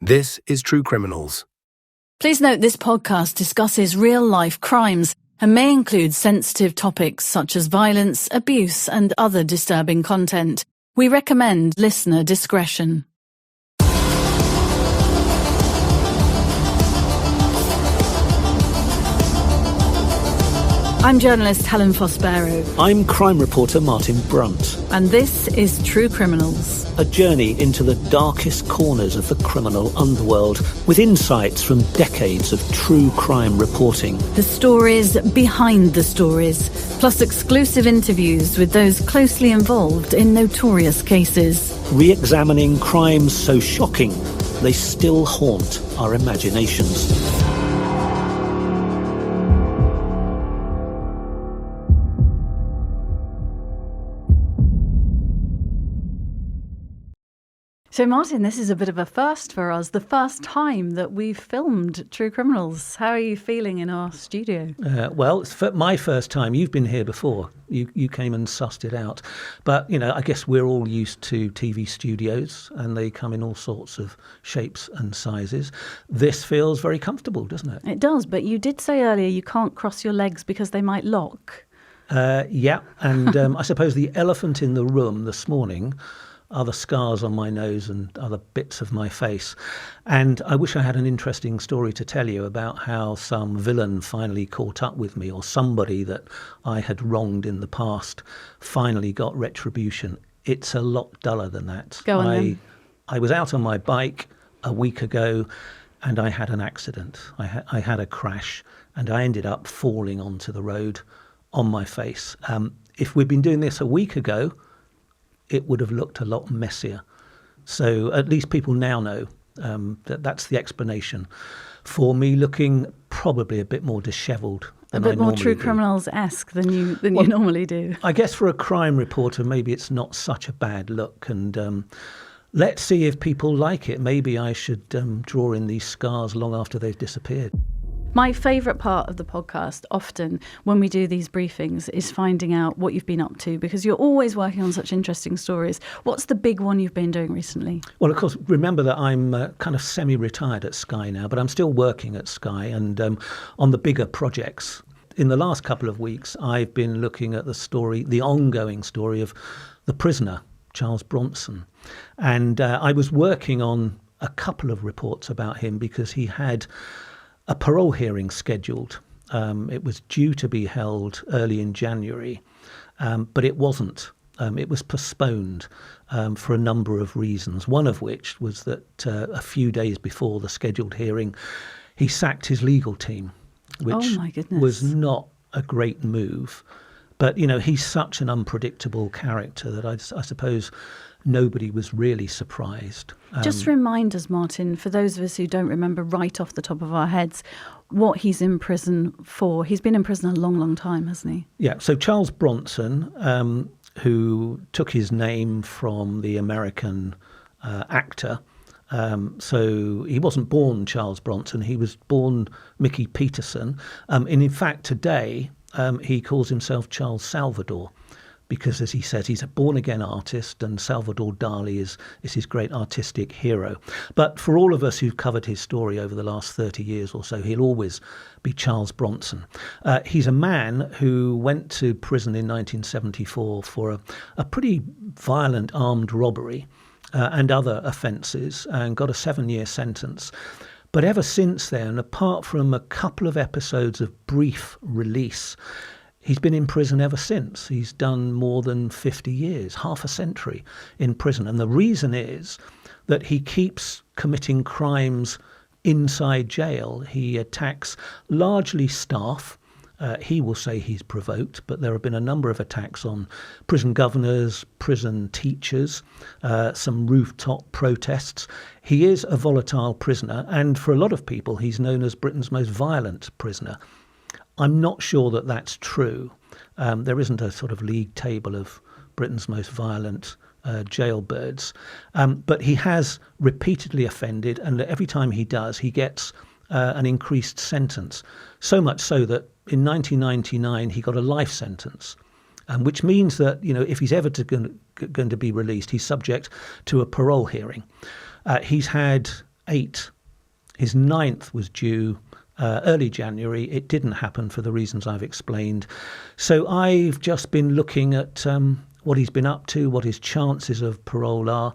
This is True Criminals. Please note this podcast discusses real-life crimes and may include sensitive topics such as violence, abuse, and other disturbing content. We recommend listener discretion. I'm journalist Helen Fospero. I'm crime reporter Martin Brunt. And this is True Criminals. A journey into the darkest corners of the criminal underworld with insights from decades of true crime reporting. The stories behind the stories, plus exclusive interviews with those closely involved in notorious cases. Re-examining crimes so shocking they still haunt our imaginations. So, Martin, this is a bit of a first for us, the first time that we've filmed True Criminals. How are you feeling in our studio? Well, it's my first time. You've been here before. You came and sussed it out. But, I guess we're all used to TV studios and they come in all sorts of shapes and sizes. This feels very comfortable, doesn't it? It does, but you did say earlier you can't cross your legs because they might lock. Yeah, and I suppose the elephant in the room this morning are the scars on my nose and other bits of my face. And I wish I had an interesting story to tell you about how some villain finally caught up with me, or somebody that I had wronged in the past finally got retribution. It's a lot duller than that. Go on then. I was out on my bike a week ago and I had an accident. I had a crash and I ended up falling onto the road on my face. If we'd been doing this a week ago, it would have looked a lot messier. So at least people now know that's the explanation for me looking probably a bit more dishevelled than I normally do. A bit more True Criminals-esque than you normally do. I guess for a crime reporter, maybe it's not such a bad look. And let's see if people like it. Maybe I should draw in these scars long after they've disappeared. My favourite part of the podcast, often when we do these briefings, is finding out what you've been up to, because you're always working on such interesting stories. What's the big one you've been doing recently? Well, of course, remember that I'm kind of semi-retired at Sky now, but I'm still working at Sky and on the bigger projects. In the last couple of weeks, I've been looking at the ongoing story of the prisoner, Charles Bronson. And I was working on a couple of reports about him because he had a parole hearing scheduled. It was due to be held early in January, but it wasn't. It was postponed for a number of reasons, one of which was that a few days before the scheduled hearing, he sacked his legal team, which was not a great move. But, he's such an unpredictable character that I suppose nobody was really surprised. Just remind us, Martin, for those of us who don't remember right off the top of our heads, what he's in prison for. He's been in prison a long, long time, hasn't he? Yeah, so Charles Bronson, who took his name from the American actor, so he wasn't born Charles Bronson, he was born Mickey Peterson. And in fact, today, he calls himself Charles Salvador, because, as he says, he's a born-again artist and Salvador Dali is his great artistic hero. But for all of us who've covered his story over the last 30 years or so, he'll always be Charles Bronson. He's a man who went to prison in 1974 for a pretty violent armed robbery and other offences and got a 7-year sentence. But ever since then, apart from a couple of episodes of brief release, he's been in prison ever since. He's done more than 50 years, half a century in prison. And the reason is that he keeps committing crimes inside jail. He attacks largely staff. He will say he's provoked, but there have been a number of attacks on prison governors, prison teachers, some rooftop protests. He is a volatile prisoner, and for a lot of people, he's known as Britain's most violent prisoner. I'm not sure that that's true. There isn't a sort of league table of Britain's most violent jailbirds. But he has repeatedly offended, and every time he does, he gets an increased sentence. So much so that in 1999, he got a life sentence, which means that, if he's ever going to be released, he's subject to a parole hearing. He's had 8. His 9th was due early January. It didn't happen for the reasons I've explained. So I've just been looking at what he's been up to, what his chances of parole are.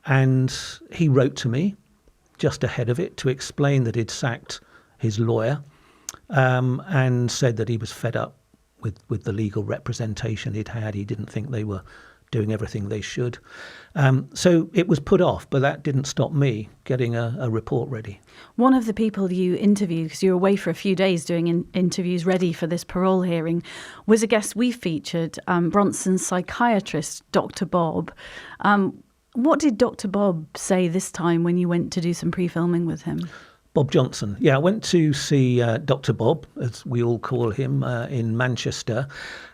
And he wrote to me just ahead of it to explain that he'd sacked his lawyer and said that he was fed up with the legal representation he'd had. He didn't think they were doing everything they should. So it was put off, but that didn't stop me getting a report ready. One of the people you interviewed, because you were away for a few days doing interviews ready for this parole hearing, was a guest we featured, Bronson's psychiatrist, Dr. Bob. What did Dr. Bob say this time when you went to do some pre-filming with him? Bob Johnson. Yeah, I went to see Dr. Bob, as we all call him, in Manchester.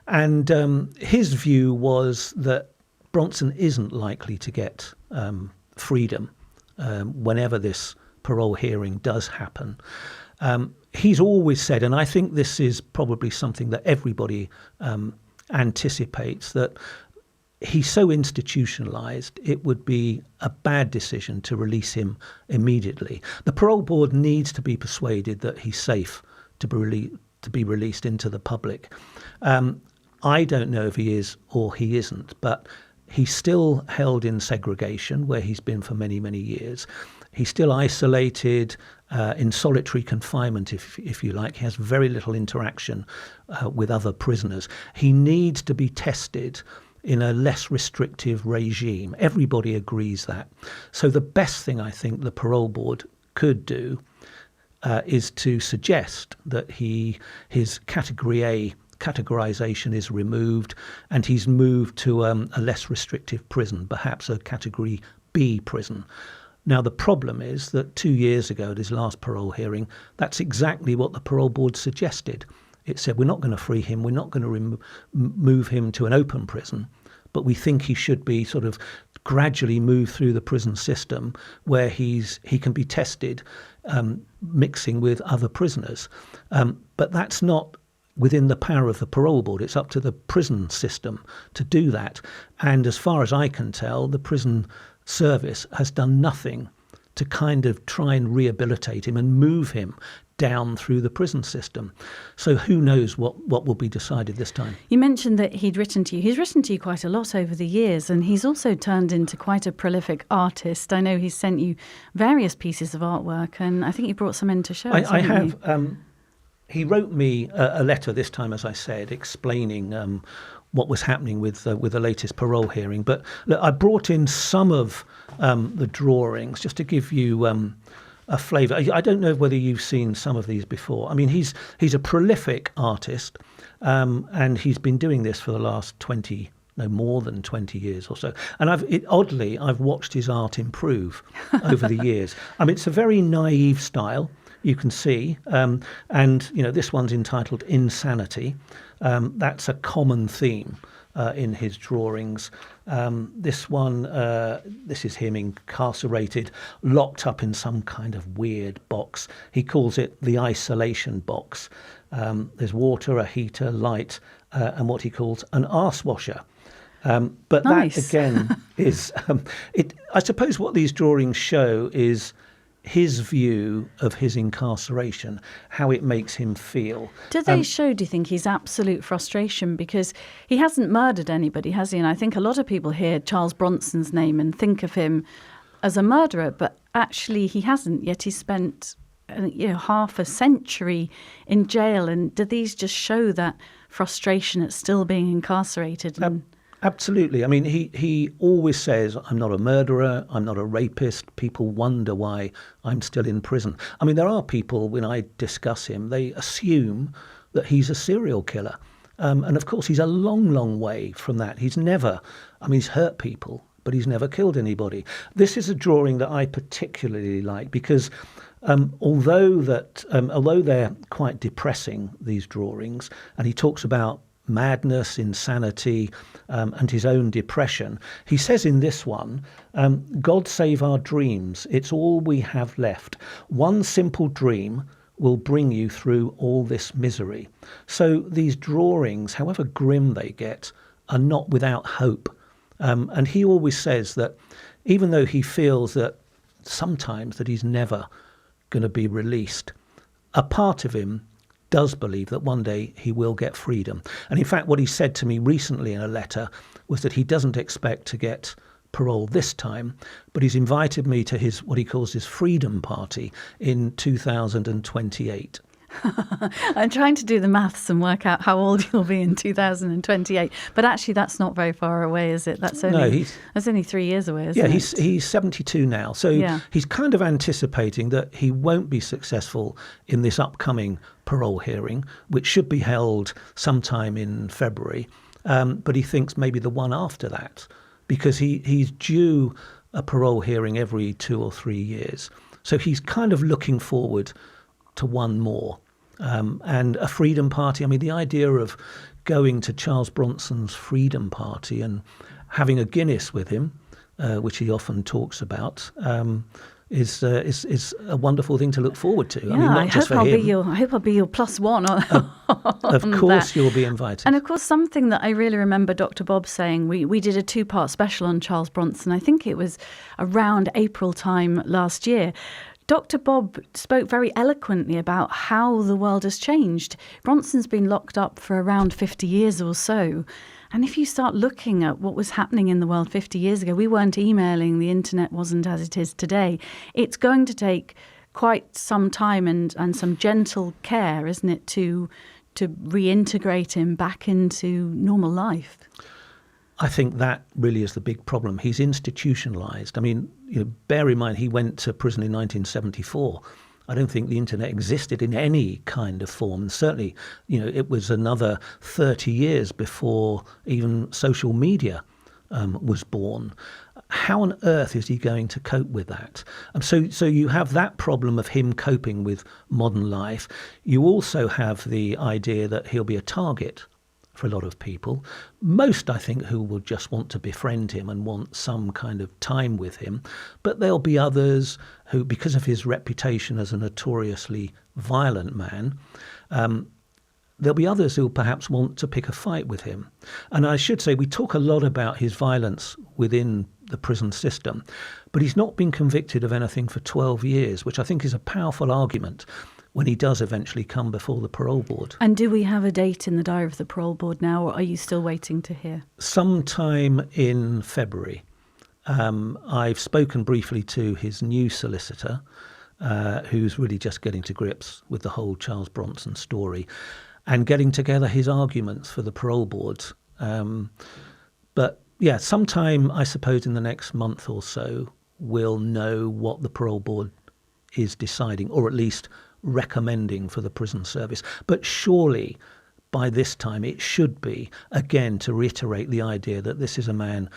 And his view was that Bronson isn't likely to get freedom whenever this parole hearing does happen. He's always said, and I think this is probably something that everybody anticipates, that he's so institutionalized, it would be a bad decision to release him immediately. The parole board needs to be persuaded that he's safe to be released into the public. I don't know if he is or he isn't, but he's still held in segregation, where he's been for many, many years. He's still isolated in solitary confinement, if you like. He has very little interaction with other prisoners. He needs to be tested in a less restrictive regime. Everybody agrees that. So the best thing I think the parole board could do is to suggest that his category A categorization is removed and he's moved to a less restrictive prison, perhaps a category B prison. Now, the problem is that 2 years ago at his last parole hearing, that's exactly what the parole board suggested. It said, we're not going to free him, we're not going to move him to an open prison, but we think he should be sort of gradually moved through the prison system where he can be tested mixing with other prisoners. But that's not within the power of the parole board. It's up to the prison system to do that. And as far as I can tell, the prison service has done nothing to kind of try and rehabilitate him and move him down through the prison system. So who knows what will be decided this time. You mentioned that he'd written to you. He's written to you quite a lot over the years, and he's also turned into quite a prolific artist. I know he's sent you various pieces of artwork, and I think you brought some in to show us. I have. He wrote me a letter this time, as I said, explaining what was happening with the latest parole hearing. But look, I brought in some of the drawings just to give you a flavour. I don't know whether you've seen some of these before. I mean, he's a prolific artist, and he's been doing this for the last more than 20 years or so. And I've watched his art improve over the years. I mean, it's a very naive style, you can see. And, this one's entitled Insanity. That's a common theme in his drawings. This one, this is him incarcerated, locked up in some kind of weird box. He calls it the isolation box. There's water, a heater, light, and what he calls an arse washer. But nice. That again is, I suppose what these drawings show is his view of his incarceration, how it makes him feel. Do they show, do you think, his absolute frustration? Because he hasn't murdered anybody, has he? And I think a lot of people hear Charles Bronson's name and think of him as a murderer, but actually he hasn't, yet he's spent half a century in jail. And do these just show that frustration at still being incarcerated? Absolutely. I mean, he always says, I'm not a murderer, I'm not a rapist. People wonder why I'm still in prison. I mean, there are people, when I discuss him, they assume that he's a serial killer. And of course, he's a long, long way from that. He's hurt people, but he's never killed anybody. This is a drawing that I particularly like because although they're quite depressing, these drawings, and he talks about madness, insanity, and his own depression. He says in this one, God save our dreams. It's all we have left. One simple dream will bring you through all this misery. So these drawings, however grim they get, are not without hope. And he always says that even though he feels that sometimes that he's never going to be released. A part of him does believe that one day he will get freedom. And in fact, what he said to me recently in a letter was that he doesn't expect to get parole this time, but he's invited me to his, what he calls his freedom party in 2028. I'm trying to do the maths and work out how old you'll be in 2028. But actually, that's not very far away, is it? That's only, that's only 3 years away, isn't it? He's 72 now. So he's kind of anticipating that he won't be successful in this upcoming parole hearing, which should be held sometime in February. But he thinks maybe the one after that, because he's due a parole hearing every 2 or 3 years. So he's kind of looking forward to one more. And a freedom party. I mean, the idea of going to Charles Bronson's freedom party and having a Guinness with him, which he often talks about, is a wonderful thing to look forward to. Yeah, I mean, not just for him. I hope I'll be your plus one on Of course, you'll be invited. And of course, something that I really remember Dr. Bob saying, we did a 2-part special on Charles Bronson. I think it was around April time last year. Dr. Bob spoke very eloquently about how the world has changed. Bronson's been locked up for around 50 years or so. And if you start looking at what was happening in the world 50 years ago, we weren't emailing, the internet wasn't as it is today. It's going to take quite some time and some gentle care, isn't it, to reintegrate him back into normal life? I think that really is the big problem. He's institutionalized. I mean, bear in mind, he went to prison in 1974. I don't think the internet existed in any kind of form. And certainly, it was another 30 years before even social media was born. How on earth is he going to cope with that? So you have that problem of him coping with modern life. You also have the idea that he'll be a target for a lot of people. Most, I think, who will just want to befriend him and want some kind of time with him. But there'll be others who, because of his reputation as a notoriously violent man, there'll be others who perhaps want to pick a fight with him. And I should say, we talk a lot about his violence within the prison system, but he's not been convicted of anything for 12 years, which I think is a powerful argument when he does eventually come before the parole board. And do we have a date in the diary of the parole board now, or are you still waiting to hear? Sometime in February. I've spoken briefly to his new solicitor, who's really just getting to grips with the whole Charles Bronson story and getting together his arguments for the parole board. But yeah, sometime, I suppose, in the next month or so, we'll know what the parole board is deciding, or at least recommending for the prison service. But surely by this time it should be, again, to reiterate the idea that this is a man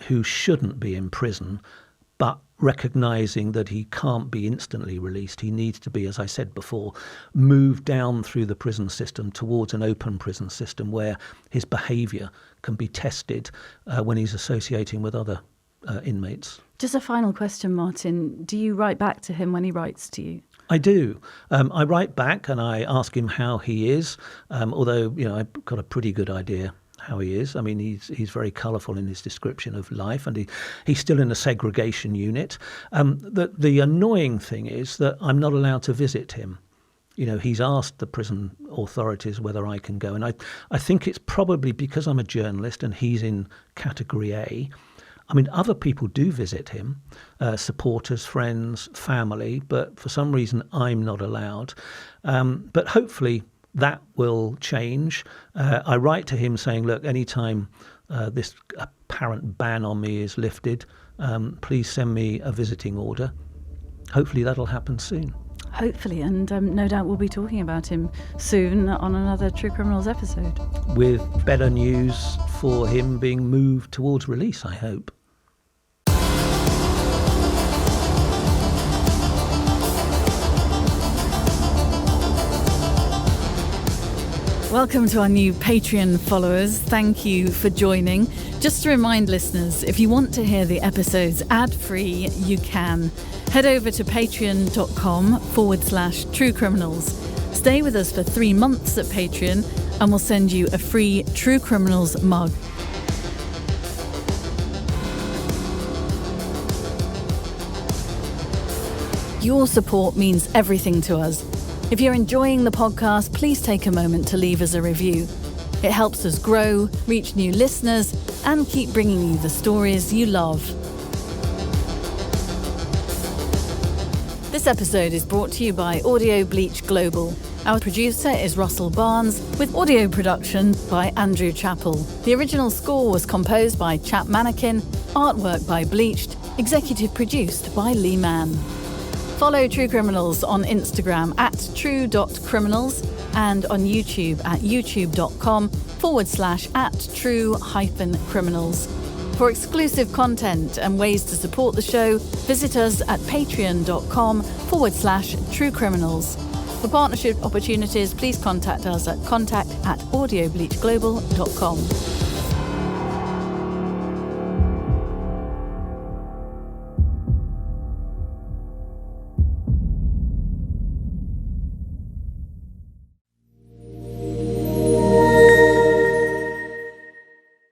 who shouldn't be in prison, but recognising that he can't be instantly released. He needs to be, as I said before, moved down through the prison system towards an open prison system where his behaviour can be tested when he's associating with other inmates. Just a final question, Martin. Do you write back to him when he writes to you? I do. I write back and I ask him how he is, although, I've got a pretty good idea how he is. I mean, he's very colourful in his description of life, and he's still in a segregation unit. The annoying thing is that I'm not allowed to visit him. He's asked the prison authorities whether I can go, and I think it's probably because I'm a journalist and he's in category A. I mean, other people do visit him, supporters, friends, family, but for some reason I'm not allowed. But hopefully that will change. I write to him saying, look, anytime this apparent ban on me is lifted, please send me a visiting order. Hopefully that'll happen soon. Hopefully, and no doubt we'll be talking about him soon on another True Criminals episode. With better news for him being moved towards release, I hope. Welcome to our new Patreon followers. Thank you for joining. Just to remind listeners, if you want to hear the episodes ad-free, you can. Head over to patreon.com/True Criminals. Stay with us for 3 months at Patreon and we'll send you a free True Criminals mug. Your support means everything to us. If you're enjoying the podcast, please take a moment to leave us a review. It helps us grow, reach new listeners, and keep bringing you the stories you love. This episode is brought to you by Audio Bleach Global. Our producer is Russell Barnes, with audio production by Andrew Chappell. The original score was composed by Chap Mannequin, artwork by Bleached, executive produced by Lee Mann. Follow True Criminals on Instagram at true.criminals and on YouTube at youtube.com/@true-criminals. For exclusive content and ways to support the show, visit us at patreon.com/True Criminals. For partnership opportunities, please contact us at contact@audiobleachglobal.com.